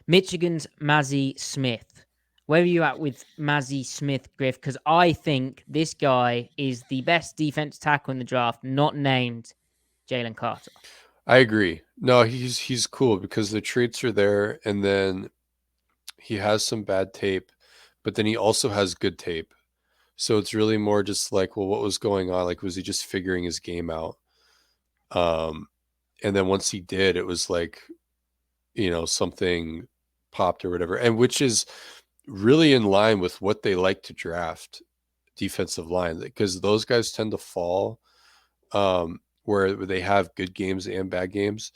Michigan's Mazi Smith. Where are you at with Mazi Smith, Griff? Because I think this guy is the best defense tackle in the draft, not named Jalen Carter. I agree. No, he's cool because the traits are there, and then he has some bad tape, but then he also has good tape. So it's really more just like, well, what was going on? Like, was he just figuring his game out? Um, and then once he did, it was like, something popped or whatever, and which is really in line with what they like to draft defensive line because those guys tend to fall where they have good games and bad games,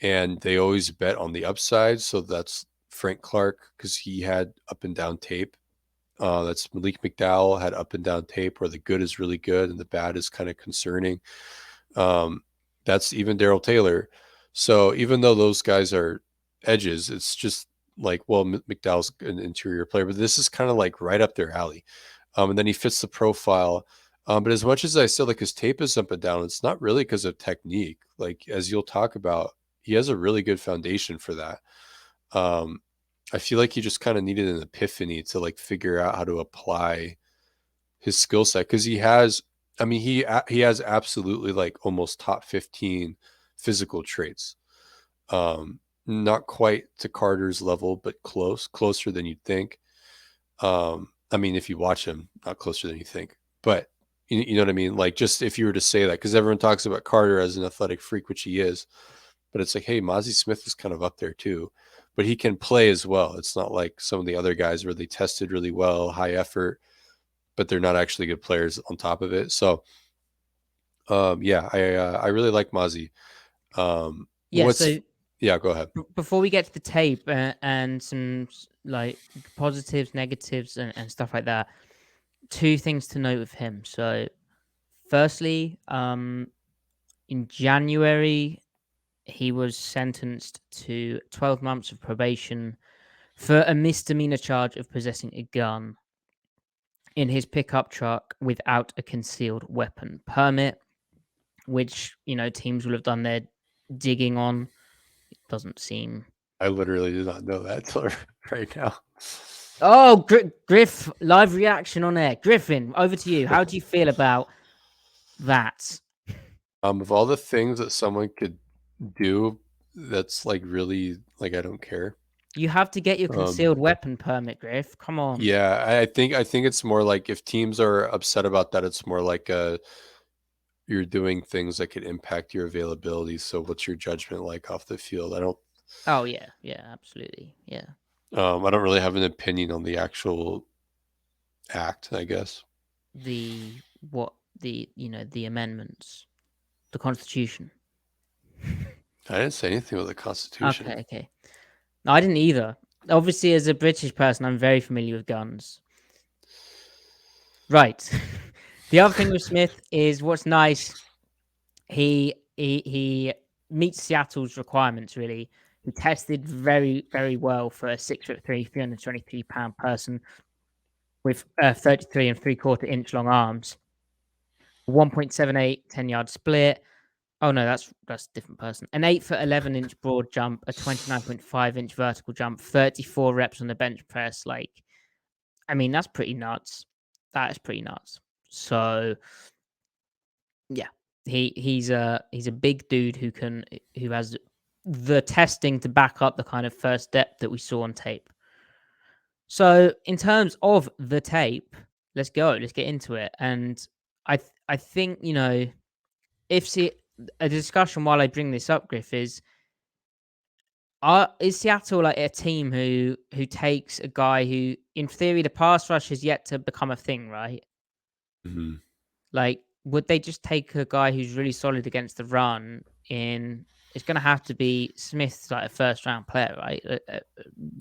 and they always bet on the upside. So that's Frank Clark because he had up and down tape. That's Malik McDowell had up and down tape where the good is really good and the bad is kind of concerning. Um, that's even Daryl Taylor. So even though those guys are edges, it's just like, well, McDowell's an interior player, but this is kind of like right up their alley. And then he fits the profile. But as much as I said, like his tape is up and down, it's not really because of technique. Like as you'll talk about, he has a really good foundation for that. Um, I feel like he just kind of needed an epiphany to like figure out how to apply his skill set because he has. I mean, he has absolutely like almost top 15 physical traits. Not quite to Carter's level, but closer than you'd think. I mean, if you watch him, not closer than you think, but you know what I mean? Like, just if you were to say that, because everyone talks about Carter as an athletic freak, which he is, but it's like, hey, Mazi Smith is kind of up there too, but he can play as well. It's not like some of the other guys where they tested really well, high effort, but they're not actually good players on top of it. So, yeah, I really like Mazi. Yeah, What's so Yeah, go ahead. before we get to the tape and some like positives, negatives, and stuff like that, two things to note with him. So, firstly, in January, he was sentenced to 12 months of probation for a misdemeanor charge of possessing a gun in his pickup truck without a concealed weapon permit, which, teams will have done their digging on. It doesn't seem. I literally did not know that till right now. Oh, Griff, live reaction on air. Griffin, over to you. How do you feel about that? Of all the things that someone could do, that's like really like I don't care. You have to get your Um, concealed weapon permit, Griff. Come on. yeah, I think it's more like if teams are upset about that, it's more like you're doing things that could impact your availability. So what's your judgment like off the field? Oh yeah, yeah, absolutely, yeah. I don't really have an opinion on the actual act, I guess. The what the amendments, the Constitution. I didn't say anything about the Constitution. Okay, okay. No, I didn't either. Obviously, as a British person, I'm very familiar with guns. Right. The other thing with Smith is what's nice. He meets Seattle's requirements. Really, he tested very very well for a 6'3", 323-pound person with 33 and 3/4 inch long arms. 1.78 10-yard split. Oh no, that's a different person. An 8 foot 11 inch broad jump, a 29.5 inch vertical jump, 34 reps on the bench press. Like, I mean, that's pretty nuts. That is pretty nuts. So yeah, he's a big dude who has the testing to back up the kind of first step that we saw on tape. So in terms of the tape, let's go. Let's get into it. And I think if see a discussion while I bring this up, Griff, is Seattle like a team who takes a guy who, in theory, the pass rush has yet to become a thing, right? Hmm. Like, would they just take a guy who's really solid against the run? It's going to have to be Smith's like a first round player, right?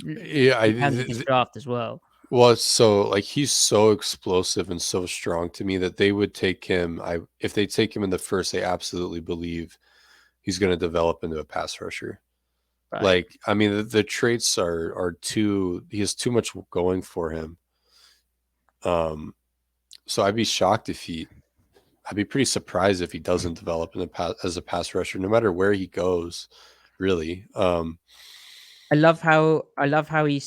Yeah, In terms of this draft as well. well, it's so like he's so explosive and so strong to me that they would take him. If they take him in the first, they absolutely believe he's going to develop into a pass rusher. Right. Like, I mean, the traits are too. He has too much going for him. Um, so I'd be shocked if he. I'd be pretty surprised if he doesn't develop in as a pass rusher, no matter where he goes. Really. I love how he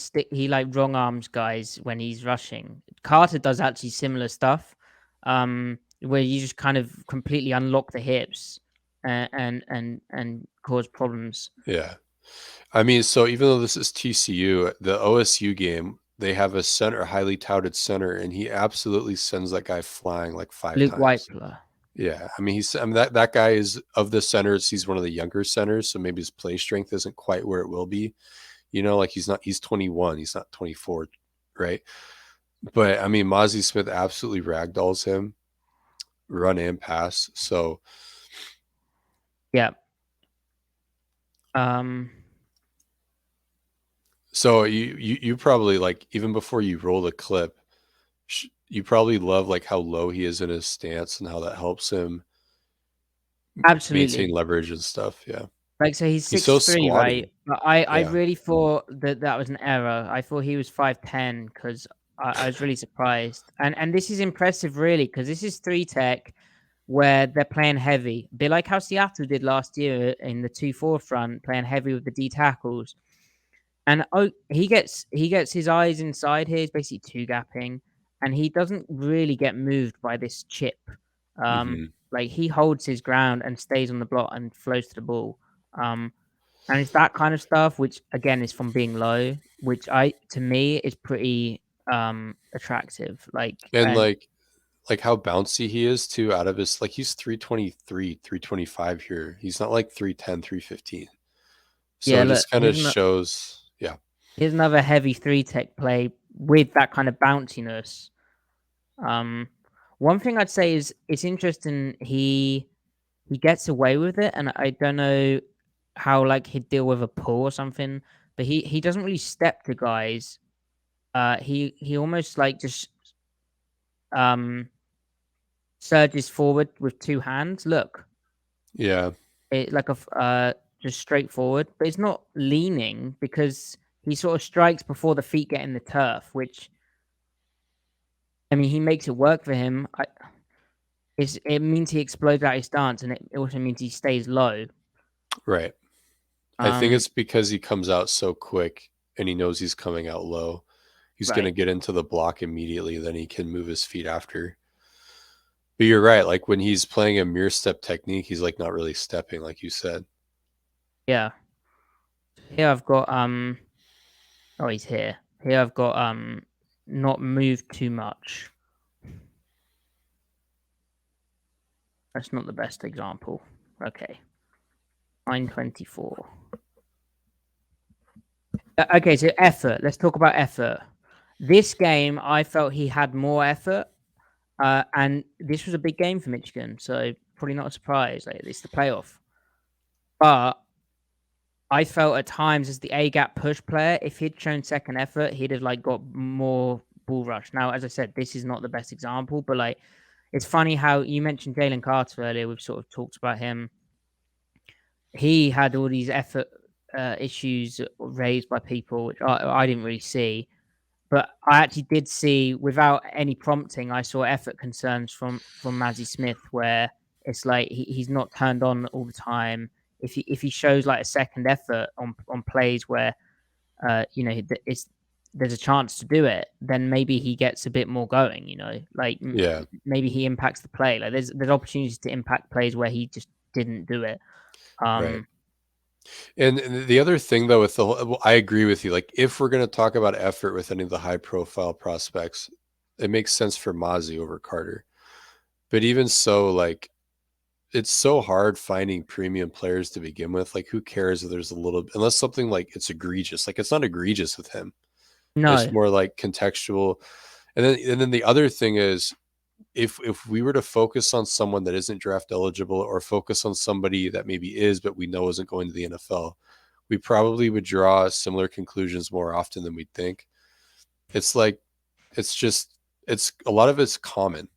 like wrong arms guys when he's rushing. Carter does actually similar stuff, where you just kind of completely unlock the hips and cause problems. Yeah. I mean, so even though this is TCU, the OSU game, they have a center, highly touted center, and he absolutely sends that guy flying like 5 Luke times. Whiteler. Yeah. I mean that guy is of the centers, he's one of the younger centers, so maybe his play strength isn't quite where it will be. Like he's 21, he's not 24, right? But I mean, Mazi Smith absolutely ragdolls him, run and pass. Yeah. Um. So you probably like even before you roll the clip, you probably love like how low he is in his stance and how that helps him maintain Absolutely. leverage and stuff. Yeah, Like, so he's he's so 6'3", right? squatty. But I Yeah. really thought that was an error. I thought he was 5'10", because I was really surprised. And this is impressive, really, because this is 3 Tech where they're playing heavy. A bit like how Seattle did last year in the 2-4 front, playing heavy with the D tackles. And he gets his eyes inside here. He's basically two gapping, and he doesn't really get moved by this chip. Um, Hmm. like, he holds his ground and stays on the block and flows to the ball. And it's that kind of stuff, which again is from being low, which to me is pretty attractive. Like, And and like how bouncy he is too out of his like he's 323, 325 here. He's not like 310, 315. So yeah, it look, just kind of shows, yeah. here's another heavy 3 Tech play with that kind of bounciness. Um, One thing I'd say is it's interesting. He gets away with it, and I don't know how like he'd deal with a pull or something, but he doesn't really step to guys. He almost like just um surges forward with two hands. Look, Yeah, it like just straightforward, but it's not leaning because he sort of strikes before the feet get in the turf, which I mean he makes it work for him. It means he explodes out his stance, and it also means he stays low. right. I think Um, it's because he comes out so quick and he knows he's coming out low. He's going to right, get into the block immediately, then he can move his feet after. But you're right. Like when he's playing a mirror step technique, he's like not really stepping, like you said. yeah. Here I've got oh, he's here. Here I've got not moved too much. That's not the best example. Okay. 924. Okay, so effort. Let's talk about effort. This game, I felt he had more effort, and this was a big game for Michigan, so probably not a surprise. Like, it's the playoff, but I felt at times as the A gap push player, if he'd shown second effort, he'd have like got more ball rush. Now, as I said, this is not the best example, but like it's funny how you mentioned Jalen Carter earlier. We've sort of talked about him. He had all these effort issues raised by people, which I didn't really see. But I actually did see, without any prompting, I saw effort concerns from Mazi Smith, where it's like he's not turned on all the time. If he shows like a second effort on plays where it's there's a chance to do it, then maybe he gets a bit more going. Like Yeah, maybe he impacts the play. Like there's opportunities to impact plays where he just didn't do it. right. Um, And the other thing though with the whole, well, I agree with you. Like if we're going to talk about effort with any of the high profile prospects, it makes sense for Mozzie over Carter. But even so, like it's so hard finding premium players to begin with. Like who cares if there's a little, unless something like it's egregious. Like it's not egregious with him. It's no, more like contextual. And then the other thing is if we were to focus on someone that isn't draft eligible or focus on somebody that maybe is but we know isn't going to the NFL, we probably would draw similar conclusions more often than we'd think. It's like it's just it's a lot of it's common.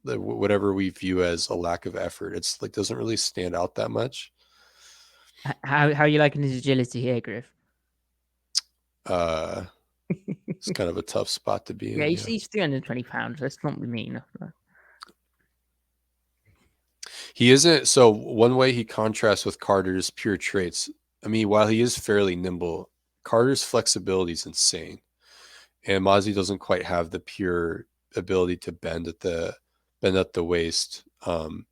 Whatever we view as a lack of effort, it's like doesn't really stand out that much. how are you liking his agility here, Griff? Uh, it's kind of a tough spot to be Yeah, in. Yeah, he's 320 pounds. Let's not be mean. he isn't. So one way he contrasts with Carter's pure traits. I mean, while he is fairly nimble, Carter's flexibility is insane, and Mazi doesn't quite have the pure ability to bend at the waist and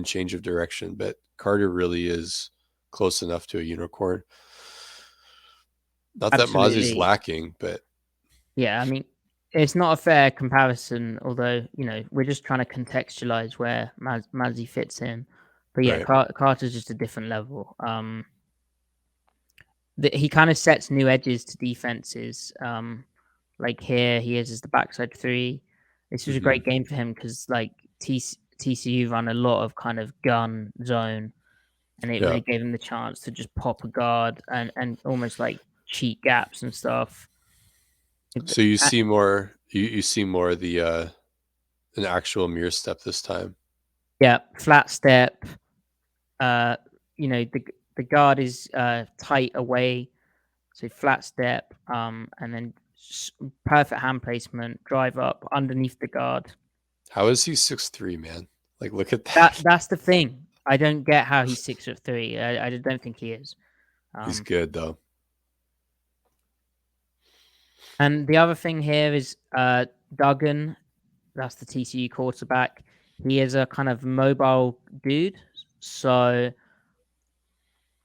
change of direction. But Carter really is close enough to a unicorn. Not that Mazi's Absolutely. lacking, but Yeah, I mean, it's not a fair comparison, although, we're just trying to contextualize where Mazi fits in. But yeah, right. Carter's just a different level. He kind of sets new edges to defenses. Like here, he is as the backside three. This was a Mm-hmm. great game for him because like TCU run a lot of kind of gun zone, and it Yeah. really gave him the chance to just pop a guard and almost like cheat gaps and stuff. So you see more you see more of the an actual mirror step this time. Yeah, flat step. Uh, the guard is tight away, so flat step. And then perfect hand placement, drive up underneath the guard. How is he 6'3", man? Like, look at That that. that's the thing. I don't get how he's 6'3". I don't think he is. He's Um, good though. and the other thing here is Duggan. That's the TCU quarterback. He is a kind of mobile dude. So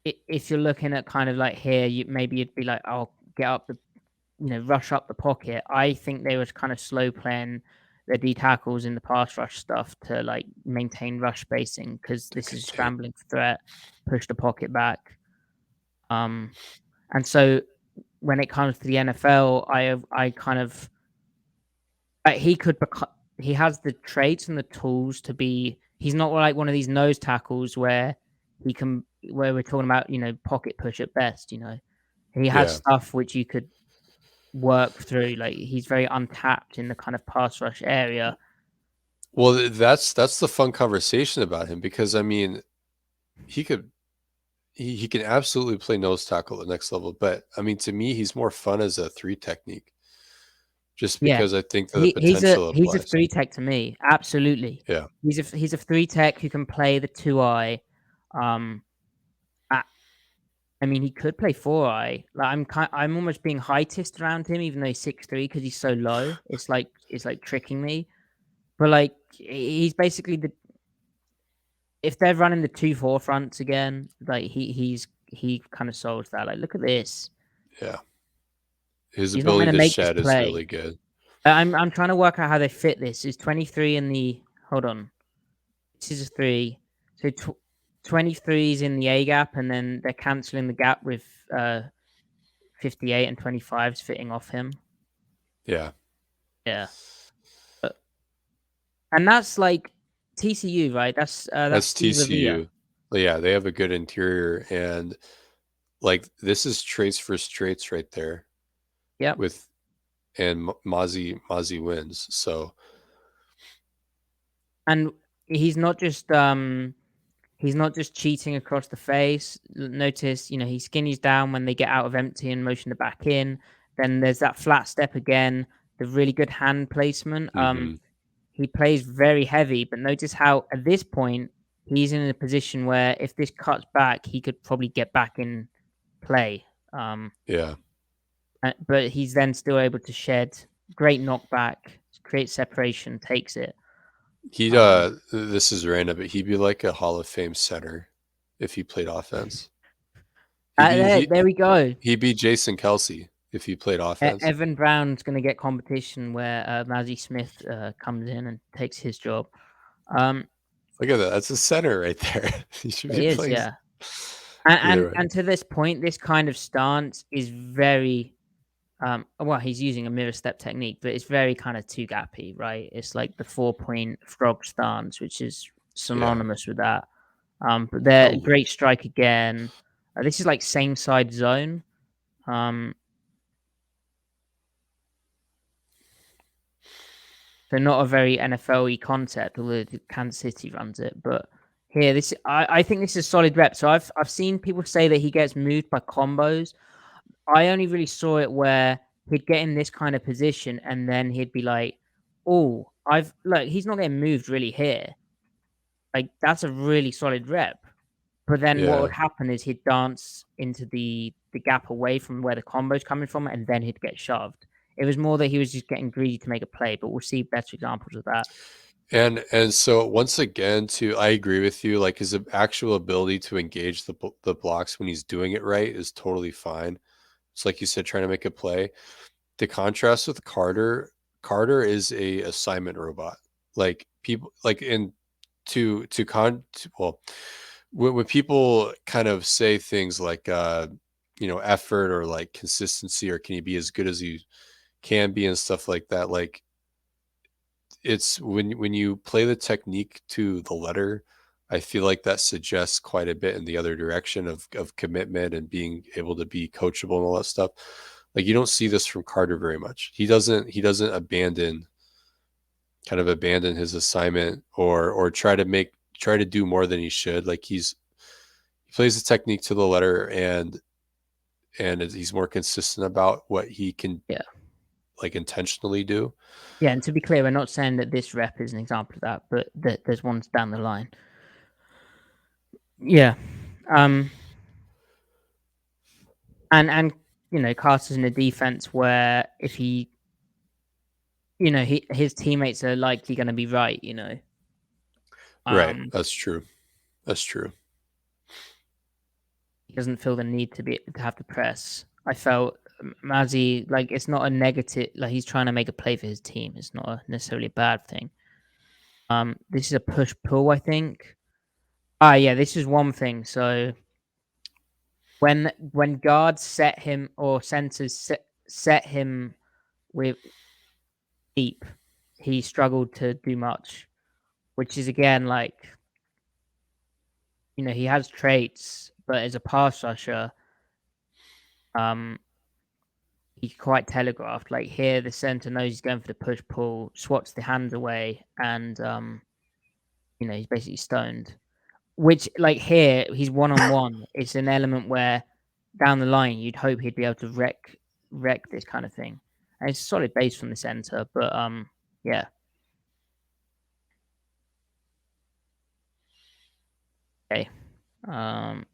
if you're looking at kind of like here, maybe you'd be like, "Oh, get up the, rush up the pocket." I think they were kind of slow playing their D tackles in the pass rush stuff to like maintain rush spacing because this Good is tape. scrambling for threat, push the pocket back. And so when it comes to the NFL, I kind of he could become he has the traits and the tools to be. He's not like one of these nose tackles where where we're talking about pocket push at best. He has Yeah. stuff which you could work through. Like he's very untapped in the kind of pass rush area. Well, that's the fun conversation about him because I mean, he could he can absolutely play nose tackle at the next level, but I mean, to me, he's more fun as a three technique, just Yeah, because I think that the potential he's a applies. three tech to me. Absolutely, Yeah. he's a three tech who can play the 2 eye. Um, I mean, he could play 4 eye. Like I'm almost being heightist around him, even though he's 6'3", because he's so low. It's like tricking me. But like he's basically if they're running the 2-4 fronts again, like he kind of solves that. Like look at this. Yeah. His He's not going ability to to make this shed is play. really good. I'm trying to work out how they fit this. Is 23 in the hold on. This is a 3. So 23 is in the A gap, and then they're canceling the gap with 58 and 25 is fitting off him. Yeah. Yeah. And that's like TCU, right? That's That's Steve Avila. TCU. Yeah, they have a good interior, and like this is traits for traits right there Yep. with and Mazi wins. So And he's not just cheating across the face. Notice, he skinnies down when they get out of empty and motion the back in. Then there's that flat step again, the really good hand placement. mhm. He plays very heavy, but notice how at this point he's in a position where if this cuts back, he could probably get back in play. Yeah. But he's then still able to shed great knockback, create separation, takes it. He'd Um, this is random, but he'd be like a Hall of Fame center if he played offense. He'd be there we go. he'd be Jason Kelsey if he played offense. Evan Brown's going to get competition where Mazi Smith comes in and takes his job. Um, Look at that. That's a center right there. He should be it is, playing yeah. And, either and way. and to this point, this kind of stance is very well, he's using a mirror step technique, but it's very kind of two gappy, right? It's like the 4-point frog stance, which is Yeah. synonymous with that. But How they're great strike again. This is like same side zone. So not a very NFL-y concept, although Kansas City runs it. But here, I think this is a solid rep. So I've seen people say that he gets moved by combos. I only really saw it where he'd get in this kind of position and then he'd be like, "Oh, he's not getting moved really here." Like that's a really solid rep. But then what Yeah. would happen is he'd dance into the gap away from where the combo's coming from, and then he'd get shoved. It was more that he was just getting greedy to make a play, but we'll see better examples of that. And so once again, too, I agree with you. Like his actual ability to engage the blocks when he's doing it right is totally fine. It's like you said, trying to make a play. The contrast with Carter, Carter is a assignment robot. Like people like in well, when people kind of say things like effort or like consistency or can you be as good as you can be and stuff like that, like it's when you play the technique to the letter, I feel like that suggests quite a bit in the other direction of commitment and being able to be coachable and all that stuff. Like you don't see this from Carter very much. He doesn't abandon his assignment or try to do more than he should. Like he plays the technique to the letter and he's more consistent about what he can Yeah. like intentionally do. Yeah, and to be clear, we're not saying that this rep is an example of that, but there's ones down the line. Yeah. And Carter's in a defense where if he his teammates are likely going to be right, Right. um That's true. That's true. he doesn't feel the need to have to press. I felt Mazi, like, it's not a negative, like he's trying to make a play for his team. It's not necessarily a bad thing. This is a push pull, I think. Yeah, this is one thing. So when guards set him or centers set him with deep, he struggled to do much, which is again like he has traits, but as a pass rusher, um, he's quite telegraphed. Like here, the center knows he's going for the push pull, swats the hands away, and he's basically stoned. Which, like here, he's one on one. It's an element where down the line you'd hope he'd be able to wreck this kind of thing. And it's a solid base from the center, but yeah. Okay. Um,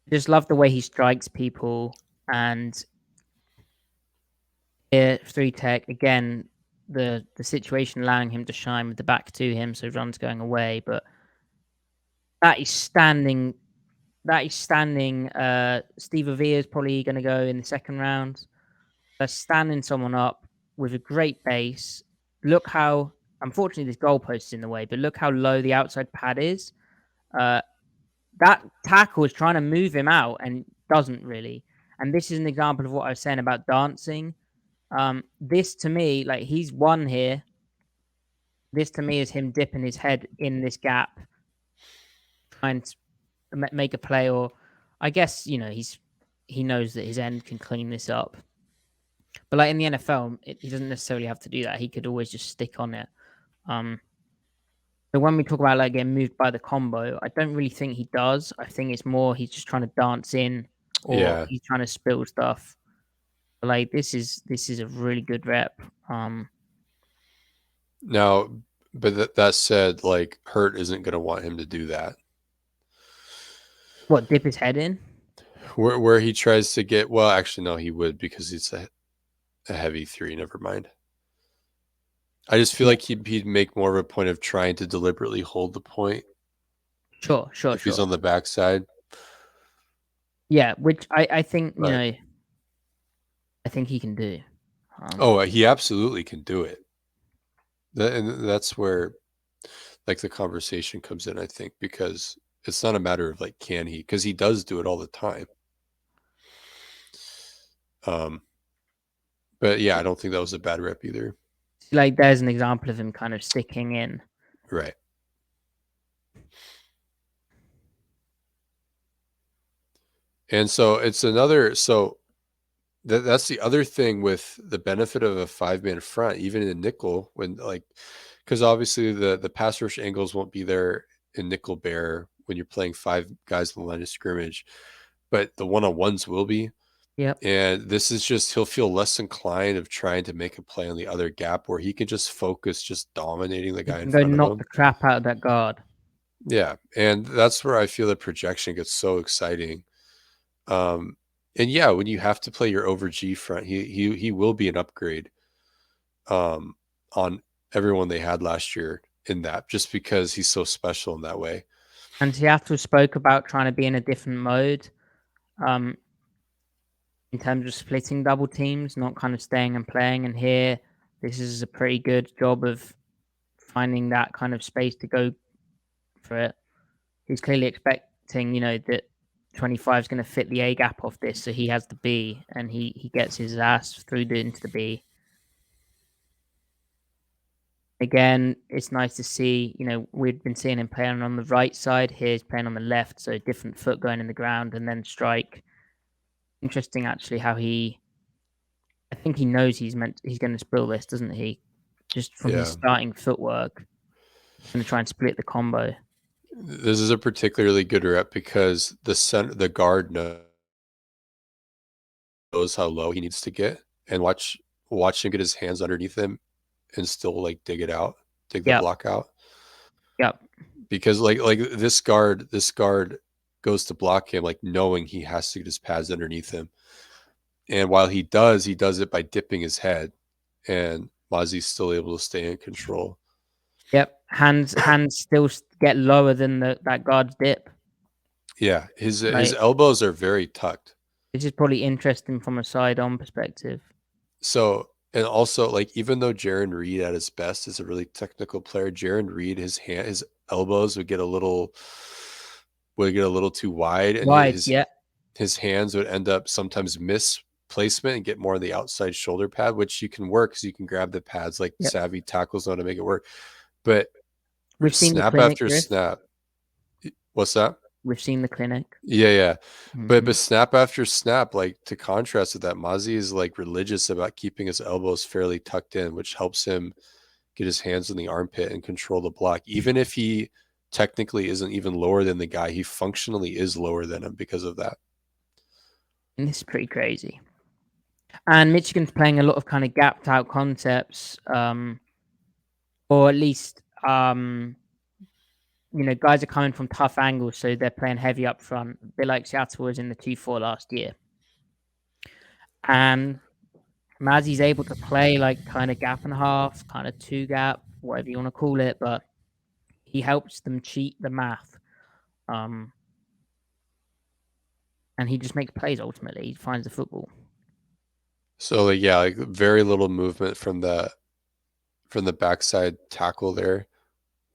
just love the way he strikes people, and here 3 tech again. The situation allowing him to shine with the back to him, so runs going away, but that is standing. That is standing. Steve Avia is probably going to go in the second round. They're standing someone up with a great base. Look how, unfortunately, this goalpost is in the way, but look how low the outside pad is. That tackle is trying to move him out and doesn't really. And this is an example of what I was saying about dancing. This to me, like he's won here. This to me is him dipping his head in this gap, trying to make a play, or I guess he knows that his end can clean this up. But like in the NFL, he doesn't necessarily have to do that. He could always just stick on it. But when we talk about like getting moved by the combo, I don't really think he does. I think it's more he's just trying to dance in, or Yeah. he's trying to spill stuff. But like this is a really good rep. Now, but that said, like Hurt isn't going to want him to do that. What, dip his head in? Where he tries to get, well, actually no, he would because it's a heavy three. Never mind. I just feel Yeah. like he'd make more of a point of trying to deliberately hold the point Sure. if he's on the backside. Yeah, which I think But I think he can do. he absolutely can do it. And that's where like the conversation comes in, I think, because it's not a matter of like can he, because he does do it all the time. But yeah, I don't think that was a bad rep either. Like there's an example of him kind of sticking in. Right. And so it's another, so that's the other thing with the benefit of a 5-man front, even in nickel, when like, because obviously the pass rush angles won't be there in nickel bear when you're playing 5 guys on the line of scrimmage, but the one-on-ones will be. Yep. And this is just, he'll feel less inclined of trying to make a play on the other gap where he can just focus, just dominating the guy in Go front of knock him. the crap out of that guard. Yeah, and that's where I feel the projection gets so exciting. Um, and yeah, when you have to play your over G front, he will be an upgrade um, on everyone they had last year in that, just because he's so special in that way. And Seattle spoke about trying to be in a different mode, um, in terms of splitting double teams, not kind of staying and playing. And here, this is a pretty good job of finding that kind of space to go for it. He's clearly expecting, that 25 is going to fit the A gap off this, so he has the B, and he gets his ass through into the B. Again, it's nice to see, we've been seeing him playing on the right side. Here's playing on the left, so different foot going in the ground and then strike. Interesting, actually, how I think he knows he's going to spill this, doesn't he? Just from his Yeah, starting footwork, going to try and split the combo. this is a particularly good rep because the guard knows how low he needs to get, and watch him get his hands underneath him and still like dig the Yep, block out. yep, Because like this guard goes to block him like knowing he has to get his pads underneath him. And while he does it by dipping his head, and Mazi's still able to stay in control. yep. Hands still get lower than that guard's dip. Yeah, his Like, elbows are very tucked. this is probably interesting from a side-on perspective. So, and also like even though Jaron Reed at his best is a really technical player, Jaron Reed his elbows would get a little too wide, and Wide, yeah, his hands would end up sometimes miss placement and get more on the outside shoulder pad, which you can work because you can grab the pads like yep. savvy tackles know to make it work. But We've seen the snap clinic, after Griff. snap, what's that? We've seen the clinic. Yeah, yeah. But Hmm. snap after snap, like to contrast with that, Mazi is like religious about keeping his elbows fairly tucked in, which helps him get his hands in the armpit and control the block. Even if he technically isn't even lower than the guy, he functionally is lower than him because of that. And this is pretty crazy. And Michigan's playing a lot of kind of gapped out concepts, or at least, guys are coming from tough angles, so they're playing heavy up front, a bit like Seattle was in the 2-4 last year. And Mazi's able to play like kind of gap and a half, kind of two gap, whatever you want to call it, but he helps them cheat the math. Um, and he just makes plays ultimately. He finds the football. So like, yeah, like very little movement from the backside tackle there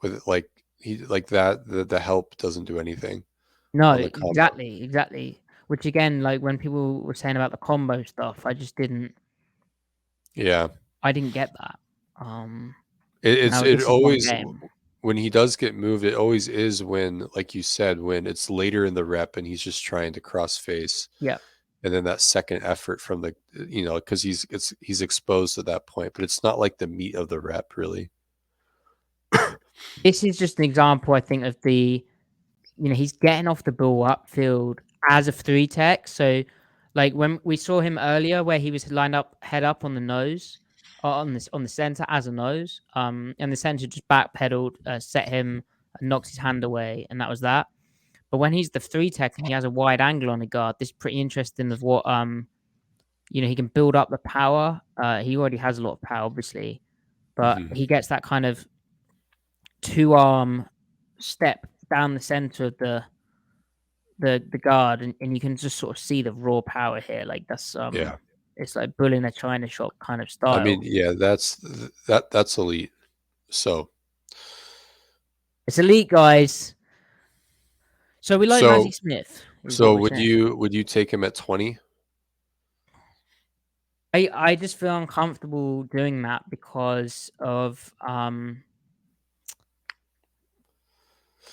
with like he like that the help doesn't do anything No, on the combo. exactly. Which again, like when people were saying about the combo stuff, Yeah. I didn't get that. It's Now it this is one always game. when he does get moved, it always is when, like you said, when it's later in the rep and he's just trying to cross face, Yeah, and then that second effort from the because he's exposed at that point, but it's not like the meat of the rep really. this is just an example, I think, of he's getting off the ball upfield as a three tech. So, like when we saw him earlier, where he was lined up head up on the nose, or on the center as a nose, and the center just backpedaled, set him, and knocked his hand away, and that was that. But when he's the three tech and he has a wide angle on the guard, this is pretty interesting of what he can build up the power. He already has a lot of power, obviously, but Hmm. he gets that kind of two arm step down the center of the guard, and you can just sort of see the raw power here. Like Yeah, it's like bull in a china shop kind of I mean, style. yeah, that's elite. So It's elite, guys. So we like so Mazi Smith, is what so we're saying. would you take him at 20? I just feel uncomfortable doing that because of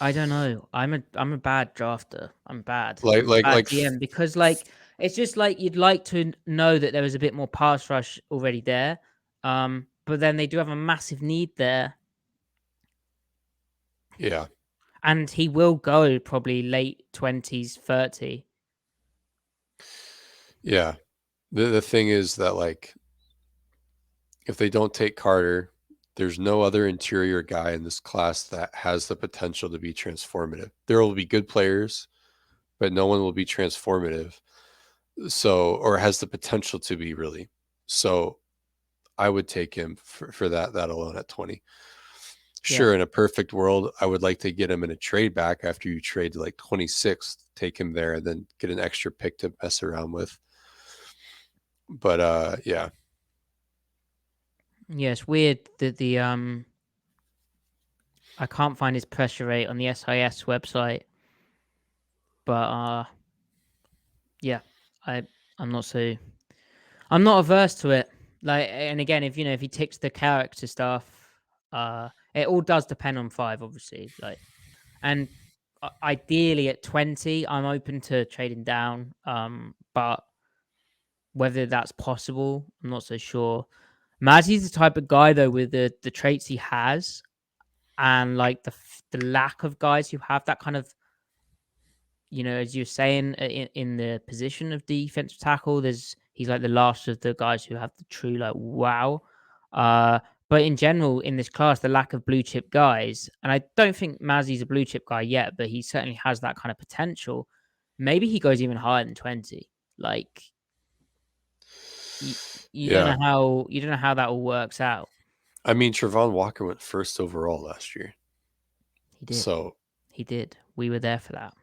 I don't know. I'm a bad drafter. I'm bad. Like I'm a like bad like GM because like it's just like you'd like to know that there was a bit more pass rush already there. But then they do have a massive need there, yeah. and he will go probably late 20s, 30. Yeah. The thing is that like if they don't take Carter, There's no other interior guy in this class that has the potential to be transformative. There will be good players, but no one will be transformative. So, or has the potential to be really. So I would take him for that alone at 20. Yeah. Sure, in a perfect world, I would like to get him in a trade back after you trade to like 26, take him there and then get an extra pick to mess around with. But yeah. Yeah, it's weird that I can't find his pressure rate on the SIS website, but yeah, I I'm not so I'm not averse to it. Like, and again, if if he ticks the character stuff, it all does depend on 5, obviously. Like, and ideally at 20, I'm open to trading down. But whether that's possible, I'm not so sure. Mazzy's the type of guy though with the traits he has, and like the lack of guys who have that kind of, as you're saying, in the position of defensive tackle, he's like the last of the guys who have the true like wow. Uh, but in general, in this class, the lack of blue chip guys, and I don't think Mazzy's a blue chip guy yet, but he certainly has that kind of potential. Maybe he goes even higher than 20. Like, you, Yeah. you don't know how that all works out. I mean, Trevon Walker went first overall last year. He did. So He did. We were there for that.